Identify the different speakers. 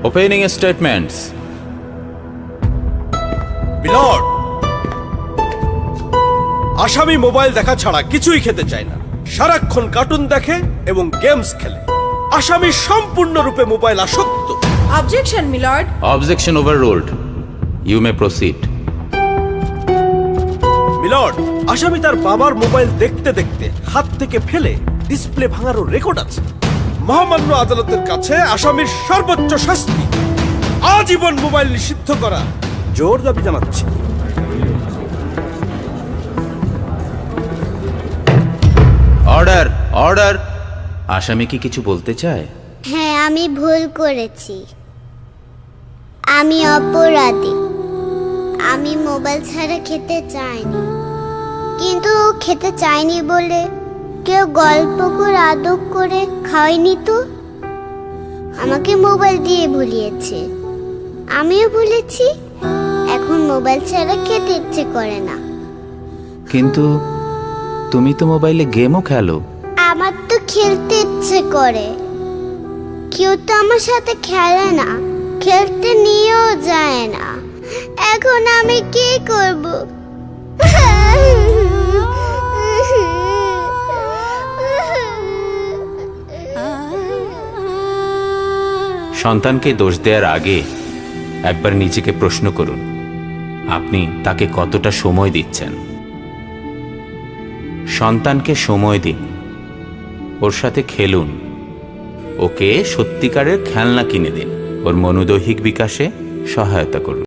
Speaker 1: Opening statements.
Speaker 2: Milord, আসামি mobile দেখা ছাড়া কিছুই খেতে চায় না, সারাক্ষণ কার্টুন দেখে এবং গেমস খেলে। আসামি সম্পূর্ণরূপে মোবাইল আসক্ত।
Speaker 3: Objection milord.
Speaker 1: Objection overruled. You may proceed.
Speaker 2: Milord, আসামি তার বাবার মোবাইল দেখতে দেখতে হাত থেকে ফেলে ডিসপ্লে ভাঙারও রেকর্ড আছে। মহামান্য আদালতের কাছে আসামির সর্বোচ্চ শাস্তি আজীবন মোবাইল নিষিদ্ধ করা জোর দাবি জানাচ্ছি।
Speaker 1: Order, order. আসামি কি কিছু বলতে চায়?
Speaker 4: হ্যাঁ, আমি ভুল করেছি। আমি অপরাধী। আমি মোবাইল ছাড়া খেতে চাইনি, কিন্তু খেতে চাইনি বলে কেউ গল্প করে আদর করে খাওয়ায়নি তো। আমাকে মোবাইল দিয়ে ভুলিয়েছে, আমিও ভুলেছি। এখন মোবাইল ছাড়া খেতে ইচ্ছে করে না।
Speaker 1: কিন্তু তুমি তো মোবাইলে গেমও খেলো।
Speaker 4: আমার তো খেলতে ইচ্ছে করে, কেউ তো আমার সাথে খেলে না, খেলতে নিয়েও যায় না। এখন আমি কি করব?
Speaker 1: সন্তানকে দোষ দেওয়ার আগে একবার নিজেকে প্রশ্ন করুন, আপনি তাকে কতটা সময় দিচ্ছেন। সন্তানকে সময় দিন, ওর সাথে খেলুন, ওকে সত্যিকারের খেলনা কিনে দিন, ওর মনোদৈহিক বিকাশে সহায়তা করুন।